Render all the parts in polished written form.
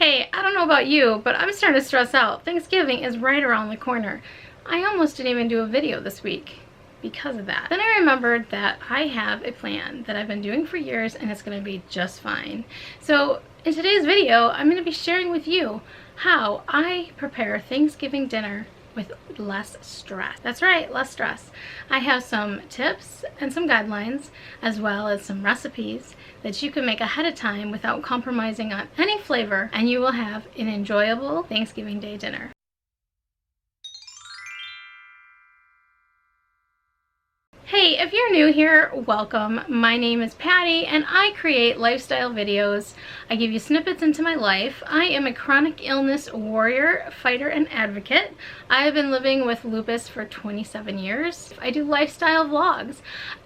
Hey, I don't know about you, but I'm starting to stress out. Thanksgiving is right around the corner. I almost didn't even do a video this week because of that. Then I remembered that I have a plan that I've been doing for years and it's going to be just fine. So in today's video, I'm going to be sharing with you how I prepare Thanksgiving dinner with less stress. That's right, less stress. I have some tips and some guidelines, as well as some recipes that you can make ahead of time without compromising on any flavor, and you will have an enjoyable Thanksgiving Day dinner. Hey, if you're new here, welcome. My name is Patty and I create lifestyle videos. I give you snippets into my life. I am a chronic illness warrior, fighter, and advocate. I have been living with lupus for 27 years. I do lifestyle vlogs.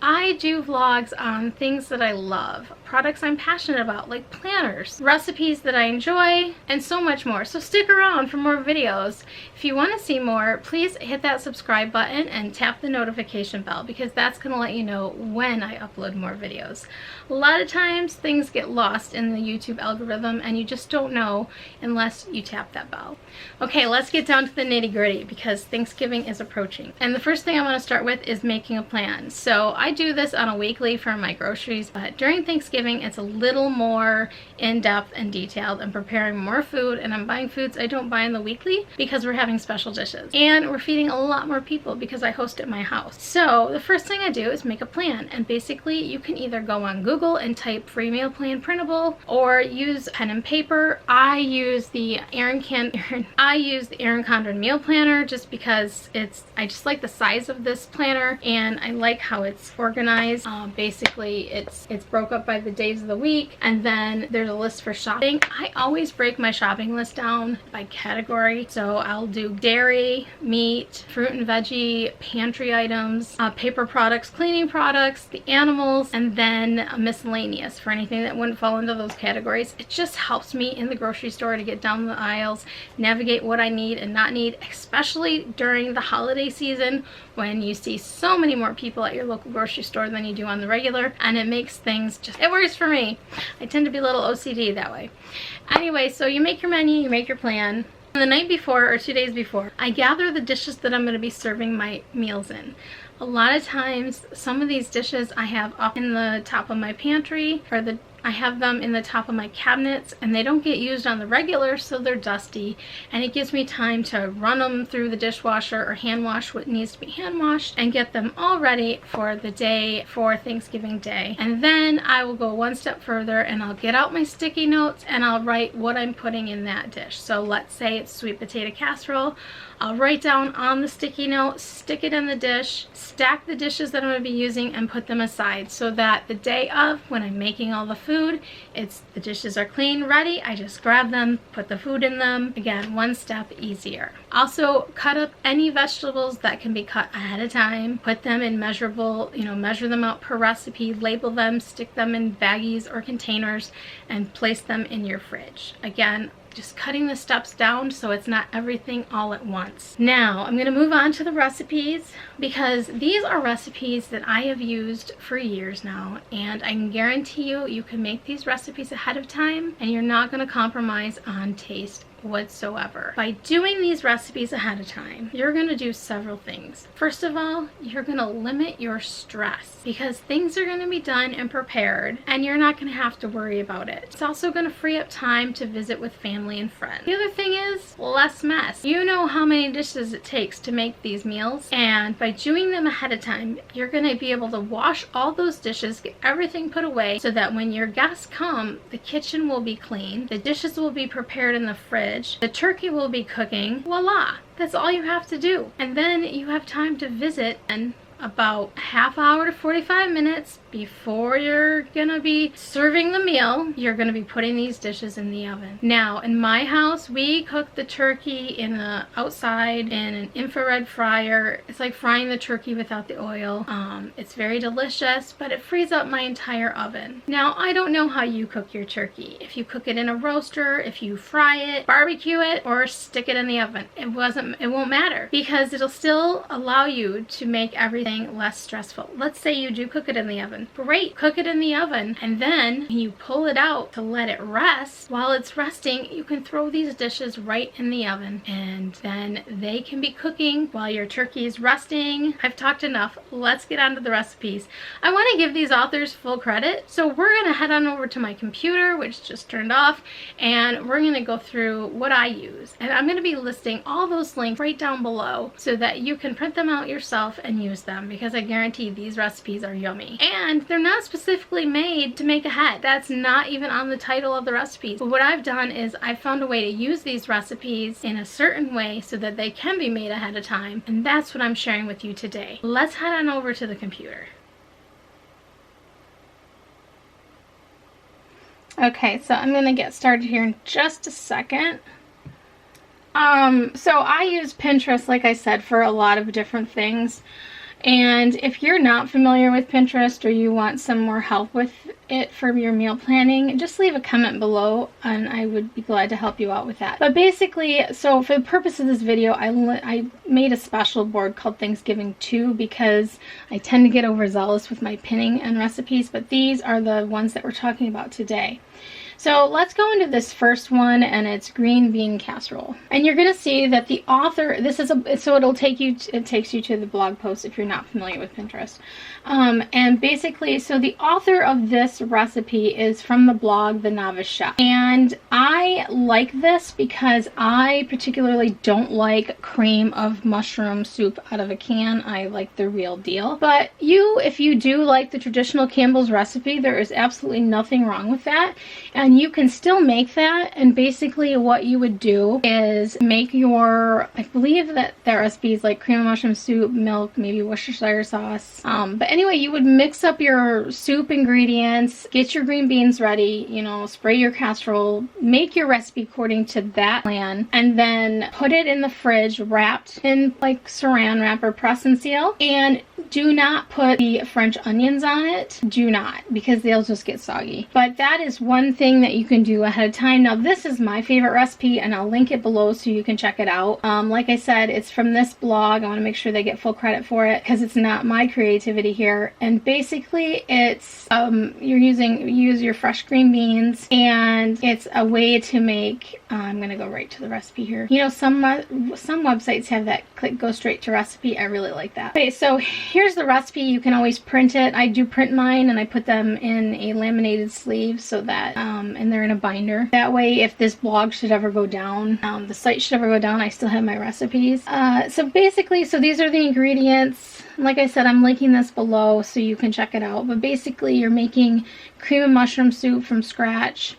I do vlogs on things that I love, products I'm passionate about, like planners, recipes that I enjoy, and so much more. So stick around for more videos. If you want to see more, please hit that subscribe button and tap the notification bell, because that's going to let you know when I upload more videos. A lot of times things get lost in the YouTube algorithm and you just don't know unless you tap that bell. Okay, let's get down to the nitty-gritty because Thanksgiving is approaching. And the first thing I want to start with is making a plan. So I do this on a weekly for my groceries, but during Thanksgiving it's a little more in-depth and detailed. I'm preparing more food and I'm buying foods I don't buy in the weekly because we're having special dishes. And we're feeding a lot more people because I host at my house. So the first thing I do is make a plan, and basically you can either go on Google and type free meal plan printable or use pen and paper. I use the Erin Condren meal planner just because I just like the size of this planner and I like how it's organized. Basically it's broke up by the days of the week, and then there's a list for shopping. I always break my shopping list down by category, so I'll do dairy, meat, fruit and veggie, pantry items, paper products, cleaning products, the animals, and then miscellaneous for anything that wouldn't fall into those categories. It just helps me in the grocery store to get down the aisles, navigate what I need and not need, especially during the holiday season when you see so many more people at your local grocery store than you do on the regular, and it makes things it works for me. I tend to be a little OCD that way. Anyway, so you make your menu, you make your plan. The night before or 2 days before, I gather the dishes that I'm going to be serving my meals in. A lot of times, some of these dishes I have up in the top of my pantry, or I have them in the top of my cabinets, and they don't get used on the regular, so they're dusty, and it gives me time to run them through the dishwasher or hand wash what needs to be hand washed and get them all ready for the day for Thanksgiving Day. And then I will go one step further and I'll get out my sticky notes and I'll write what I'm putting in that dish. So let's say it's sweet potato casserole. I'll write down on the sticky note, stick it in the dish, stack the dishes that I'm going to be using, and put them aside so that the day of, when I'm making all the food, the dishes are clean, ready. I just grab them, put the food in them. Again, one step easier. Also, cut up any vegetables that can be cut ahead of time. Put them in measurable, measure them out per recipe, label them, stick them in baggies or containers, and place them in your fridge. Again, just cutting the steps down so it's not everything all at once. Now, I'm going to move on to the recipes because these are recipes that I have used for years now, and I can guarantee you can make these recipes ahead of time and you're not going to compromise on taste whatsoever. By doing these recipes ahead of time, you're going to do several things. First of all, you're going to limit your stress because things are going to be done and prepared and you're not going to have to worry about it. It's also going to free up time to visit with family and friends. The other thing is less mess. You know how many dishes it takes to make these meals, and by doing them ahead of time, you're going to be able to wash all those dishes, get everything put away so that when your guests come, the kitchen will be clean, the dishes will be prepared in the fridge, the turkey will be cooking. Voila! That's all you have to do. And then you have time to visit, and about a half hour to 45 minutes before you're gonna be serving the meal, you're gonna be putting these dishes in the oven. Now, in my house, we cook the turkey outside in an infrared fryer. It's like frying the turkey without the oil. It's very delicious, but it frees up my entire oven. Now, I don't know how you cook your turkey. If you cook it in a roaster, if you fry it, barbecue it, or stick it in the oven, it won't matter because it'll still allow you to make everything something less stressful. Let's say you do cook it in the oven. Great, cook it in the oven, and then when you pull it out to let it rest, while it's resting, you can throw these dishes right in the oven, and then they can be cooking while your turkey is resting. I've talked enough. Let's get on to the recipes. I want to give these authors full credit, so we're going to head on over to my computer, which just turned off, and we're going to go through what I use, and I'm going to be listing all those links right down below so that you can print them out yourself and use them, because I guarantee these recipes are yummy. And they're not specifically made to make a head. That's not even on the title of the recipes. But what I've done is I've found a way to use these recipes in a certain way so that they can be made ahead of time, and that's what I'm sharing with you today. Let's head on over to the computer. Okay, so I'm going to get started here in just a second. So I use Pinterest, like I said, for a lot of different things. And if you're not familiar with Pinterest or you want some more help with it for your meal planning, just leave a comment below and I would be glad to help you out with that. But basically, so for the purpose of this video, I made a special board called Thanksgiving 2 because I tend to get overzealous with my pinning and recipes, but these are the ones that we're talking about today. So let's go into this first one, and it's green bean casserole. And you're going to see that the author, so it'll take you, it takes you to the blog post if you're not familiar with Pinterest. And basically, so the author of this recipe is from the blog The Novice Chef. And I like this because I particularly don't like cream of mushroom soup out of a can. I like the real deal. But if you do like the traditional Campbell's recipe, there is absolutely nothing wrong with that. And you can still make that, and basically what you would do is make your, I believe that the recipe is like cream of mushroom soup, milk, maybe Worcestershire sauce. But anyway, you would mix up your soup ingredients, get your green beans ready, you know, spray your casserole, make your recipe according to that plan, and then put it in the fridge wrapped in like saran wrap or press and seal. And do not put the French onions on it. Do not, because they'll just get soggy. But that is one thing that you can do ahead of time. Now this is my favorite recipe, and I'll link it below so you can check it out. Like I said, it's from this blog. I want to make sure they get full credit for it because it's not my creativity here. And basically it's you use your fresh green beans, and it's a way to make I'm gonna go right to the recipe here. You know, some websites have that go straight to recipe. I really like that. Okay, so here's the recipe. You can always print it. I do print mine, and I put them in a laminated sleeve so that and they're in a binder. That way, if this blog should ever go down, the site should ever go down, I still have my recipes. So basically, so these are the ingredients. Like I said, I'm linking this below so you can check it out. But basically, you're making cream of mushroom soup from scratch,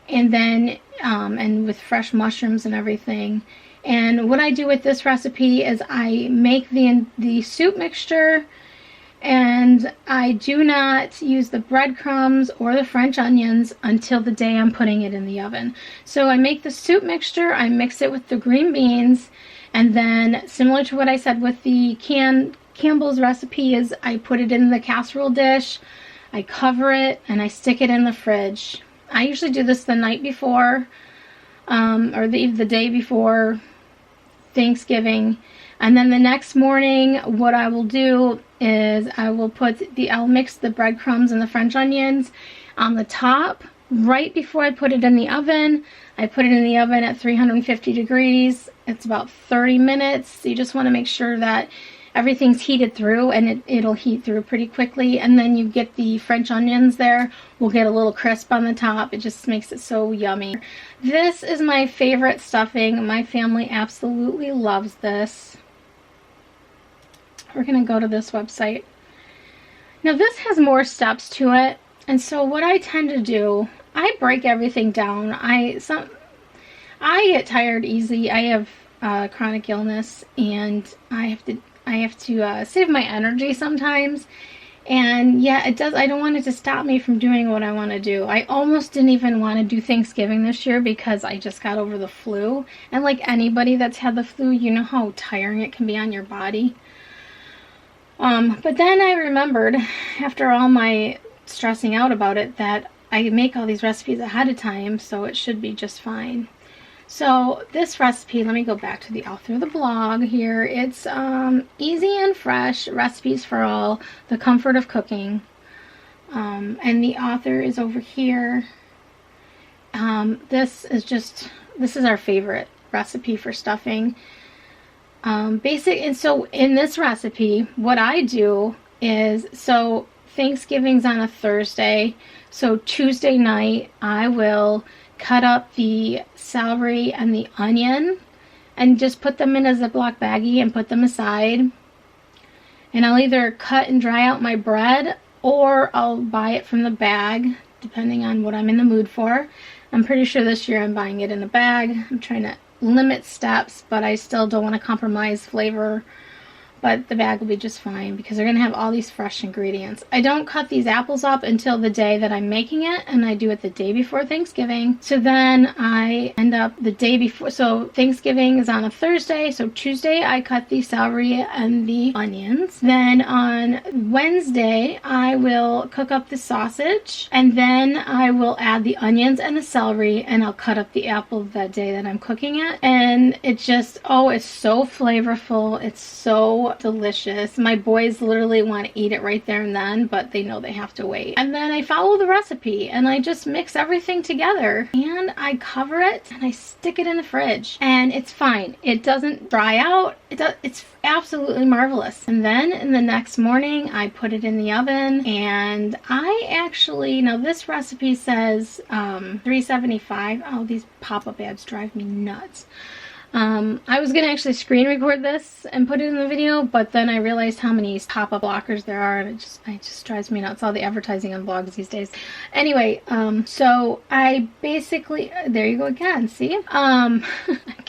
and then and with fresh mushrooms and everything. And what I do with this recipe is I make the soup mixture, and I do not use the breadcrumbs or the French onions until the day I'm putting it in the oven. So I make the soup mixture, I mix it with the green beans, and then similar to what I said with the Campbell's recipe is I put it in the casserole dish, I cover it, and I stick it in the fridge. I usually do this the night before or the day before Thanksgiving, and then the next morning what I will do is I'll mix the breadcrumbs and the French onions on the top right before I put it in the oven. I put it in the oven at 350 degrees. It's about 30 minutes. So you just want to make sure that everything's heated through, and it'll heat through pretty quickly. And then you get the French onions there. We'll get a little crisp on the top. It just makes it so yummy. This is my favorite stuffing. My family absolutely loves this. We're going to go to this website. Now this has more steps to it, and so what I tend to do, I break everything down. I get tired easy. I have chronic illness, and I have to save my energy sometimes. And yeah, I don't want it to stop me from doing what I want to do. I almost didn't even want to do Thanksgiving this year because I just got over the flu. And like anybody that's had the flu, you know how tiring it can be on your body. But then I remembered, after all my stressing out about it, that I make all these recipes ahead of time, so it should be just fine. So this recipe, let me go back to the author of the blog here. It's easy and fresh recipes for all, the comfort of cooking. And the author is over here. This is our favorite recipe for stuffing. And so in this recipe, what I do is, so Thanksgiving's on a Thursday, so Tuesday night I will cut up the celery and the onion and just put them in a Ziploc baggie and put them aside. And I'll either cut and dry out my bread, or I'll buy it from the bag, depending on what I'm in the mood for. I'm pretty sure this year I'm buying it in a bag. I'm trying to limit steps, but I still don't want to compromise flavor. But the bag will be just fine because they're going to have all these fresh ingredients. I don't cut these apples up until the day that I'm making it, and I do it the day before Thanksgiving. So then I end up the day before, so Thanksgiving is on a Thursday, so Tuesday I cut the celery and the onions. Then on Wednesday I will cook up the sausage, and then I will add the onions and the celery, and I'll cut up the apple that day that I'm cooking it. And it just, oh, it's so flavorful. It's so delicious. My boys literally want to eat it right there and then, but they know they have to wait. And then I follow the recipe and I just mix everything together and I cover it and I stick it in the fridge, and it's fine. It doesn't dry out. It's absolutely marvelous. And then in the next morning I put it in the oven, and I actually, now this recipe says 375. Oh, these pop-up ads drive me nuts. I was going to actually screen record this and put it in the video, but then I realized how many pop-up blockers there are, and it just drives me nuts, all the advertising on blogs these days. Anyway, so I basically, there you go again, see? Again,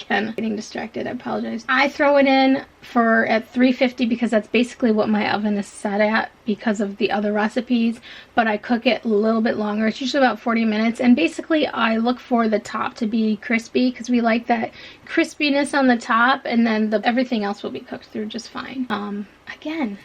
getting distracted, I apologize. I throw it in at 350 because that's basically what my oven is set at because of the other recipes, but I cook it a little bit longer. It's usually about 40 minutes, and basically I look for the top to be crispy because we like that crispiness on the top, and then everything else will be cooked through just fine. Again,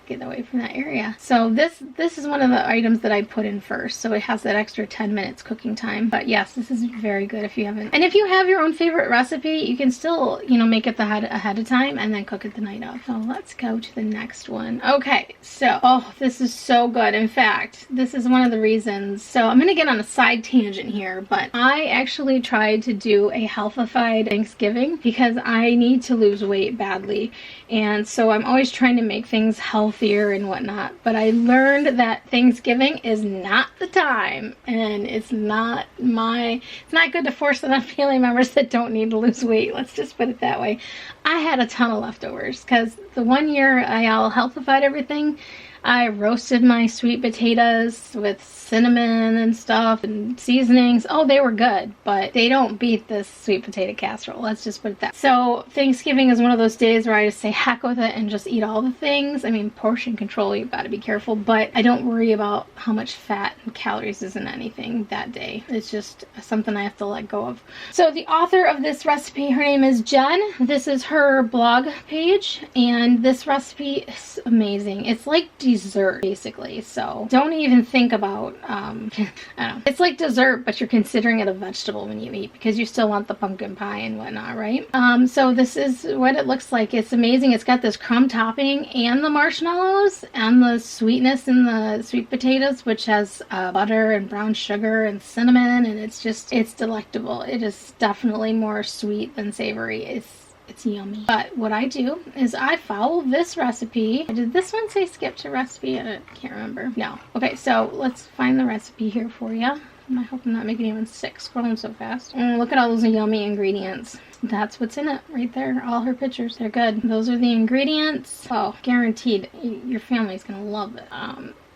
get away from that area. So this is one of the items that I put in first, so it has that extra 10 minutes cooking time. But yes, this is very good if you haven't. And if you have your own favorite recipe, you can still, you know, make it ahead of time and then cook it the night of. So let's go to the next one. Okay, so, oh, this is so good. In fact, this is one of the reasons. So I'm gonna get on a side tangent here, but I actually tried to do a healthified Thanksgiving because I need to lose weight badly. And so I'm always trying to make things healthier and whatnot. But I learned that Thanksgiving is not the time. And it's not good to force it on family members that don't need to lose weight. Let's just put it that way. I had a ton of leftovers because the one year I all healthified everything, I roasted my sweet potatoes with cinnamon and stuff and seasonings. Oh, they were good, but they don't beat this sweet potato casserole. Let's just put it that. So Thanksgiving is one of those days where I just say heck with it and just eat all the things. I mean, portion control, you've got to be careful, but I don't worry about how much fat and calories is in anything that day. It's just something I have to let go of. So the author of this recipe, her name is Jen. This is her blog page, and this recipe is amazing. It's like dessert, basically. So don't even think about, I don't know. It's like dessert, but you're considering it a vegetable when you eat because you still want the pumpkin pie and whatnot, right? So this is what it looks like. It's amazing. It's got this crumb topping and the marshmallows and the sweetness in the sweet potatoes, which has butter and brown sugar and cinnamon, and it's delectable. It is definitely more sweet than savory. It's yummy. But what I do is I follow this recipe. Did this one say skip to recipe? I can't remember. No. Okay, so let's find the recipe here for you. I hope I'm not making anyone sick scrolling so fast. Look at all those yummy ingredients. That's what's in it right there. All her pictures. They're good. Those are the ingredients. Oh, guaranteed. Your family's gonna love it.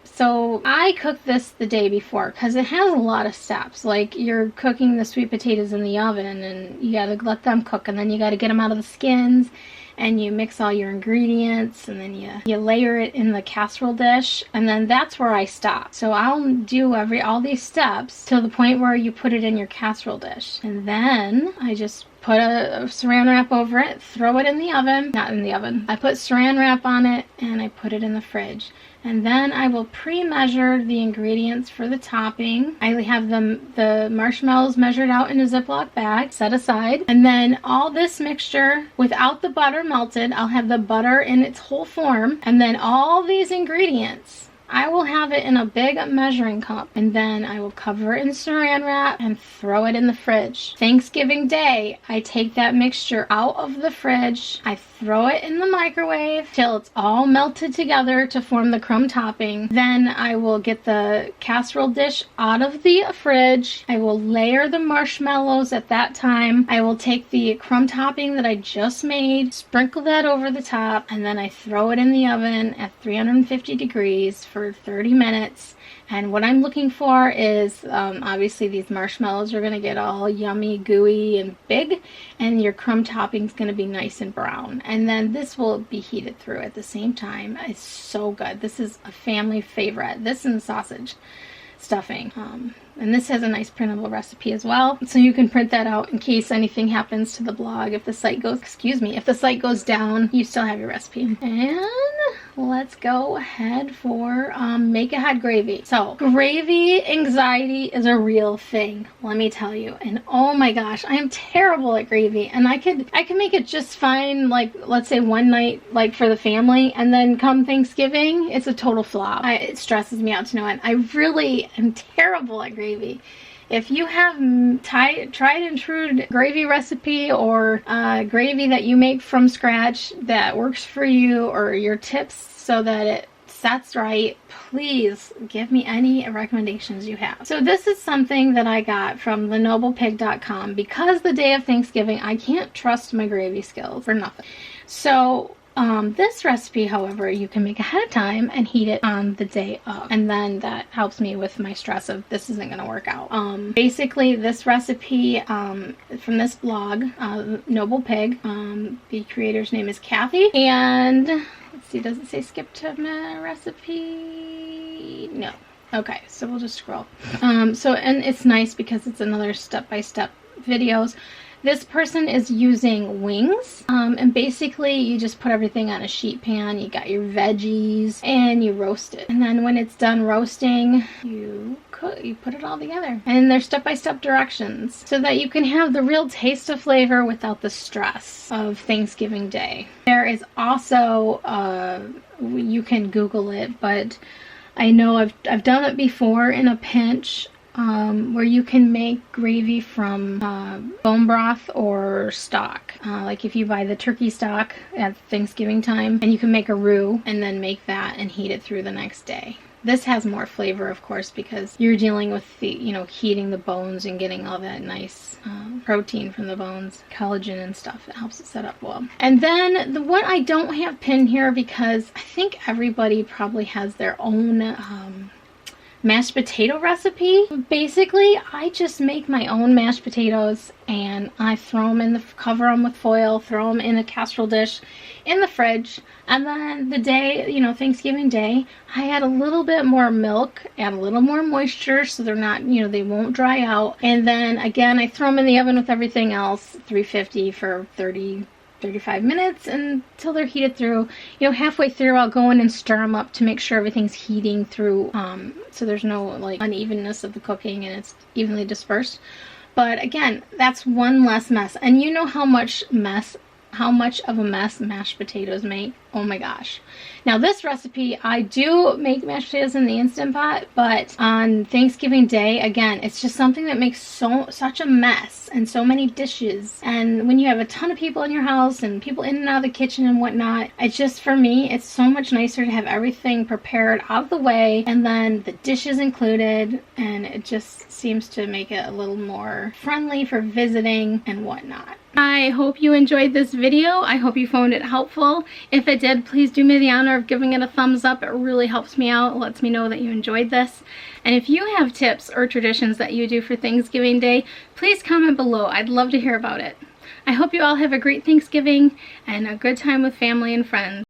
So I cooked this the day before because it has a lot of steps. Like, you're cooking the sweet potatoes in the oven and you gotta let them cook, and then you gotta get them out of the skins, and you mix all your ingredients, and then you layer it in the casserole dish, and then that's where I stop. So I'll do all these steps till the point where you put it in your casserole dish, and then I just put a saran wrap over it, throw it in the oven. Not in the oven. I put saran wrap on it and I put it in the fridge. And then I will pre-measure the ingredients for the topping. I have the marshmallows measured out in a Ziploc bag, set aside. And then all this mixture, without the butter melted, I'll have the butter in its whole form. And then all these ingredients, I will have it in a big measuring cup, and then I will cover it in saran wrap and throw it in the fridge. Thanksgiving Day, I take that mixture out of the fridge, I throw it in the microwave till it's all melted together to form the crumb topping. Then I will get the casserole dish out of the fridge. I will layer the marshmallows at that time. I will take the crumb topping that I just made, sprinkle that over the top, and then I throw it in the oven at 350 degrees for 30 minutes. And what I'm looking for is obviously these marshmallows are going to get all yummy, gooey, and big, and your crumb topping is going to be nice and brown. And then this will be heated through at the same time. It's so good. This is a family favorite. This and sausage stuffing. And this has a nice printable recipe as well, so you can print that out in case anything happens to the blog. If the site goes down, you still have your recipe. And let's go ahead for make ahead gravy. So gravy anxiety is a real thing, let me tell you. And oh my gosh, I am terrible at gravy, and I can make it just fine, like let's say one night, like for the family, and then come Thanksgiving it's a total flop. It stresses me out to no end. I really am terrible at gravy. If you have tried and true gravy recipe, or gravy that you make from scratch that works for you, or your tips so that it sets right, please give me any recommendations you have. So this is something that I got from thenoblepig.com. Because the day of Thanksgiving, I can't trust my gravy skills for nothing. So this recipe, however, you can make ahead of time and heat it on the day of, and then that helps me with my stress of this isn't going to work out. Basically, this recipe from this blog, Noble Pig, the creator's name is Kathy, and let's see, does it say skip to my recipe? No. Okay, so we'll just scroll. And it's nice because it's another step-by-step videos. This person is using wings, and basically you just put everything on a sheet pan, you got your veggies, and you roast it. And then when it's done roasting, you put it all together. And there's step-by-step directions so that you can have the real taste of flavor without the stress of Thanksgiving Day. There is also, you can Google it, but I know I've done it before in a pinch, where you can make gravy from bone broth or stock. Like if you buy the turkey stock at Thanksgiving time, and you can make a roux and then make that and heat it through the next day. This has more flavor, of course, because you're dealing with the, heating the bones and getting all that nice protein from the bones, collagen and stuff. It helps it set up well. And then the one I don't have pinned here because I think everybody probably has their own mashed potato recipe. Basically, I just make my own mashed potatoes and I throw them in cover them with foil, throw them in a casserole dish in the fridge, and then the day, Thanksgiving Day, I add a little bit more milk, add a little more moisture so they're not, they won't dry out. And then again, I throw them in the oven with everything else, 350 for 35 minutes until they're heated through. Halfway through I'll go in and stir them up to make sure everything's heating through, so there's no like unevenness of the cooking and it's evenly dispersed. But again, that's one less mess. And you know how much of a mess mashed potatoes make? Oh my gosh. Now this recipe, I do make mashed potatoes in the Instant Pot, but on Thanksgiving Day, again, it's just something that makes such a mess and so many dishes. And when you have a ton of people in your house and people in and out of the kitchen and whatnot, it's just, for me, it's so much nicer to have everything prepared out of the way and then the dishes included, and it just seems to make it a little more friendly for visiting and whatnot. I hope you enjoyed this video. I hope you found it helpful. If it did, please do me the honor of giving it a thumbs up. It really helps me out. It lets me know that you enjoyed this. And if you have tips or traditions that you do for Thanksgiving Day, please comment below. I'd love to hear about it. I hope you all have a great Thanksgiving and a good time with family and friends.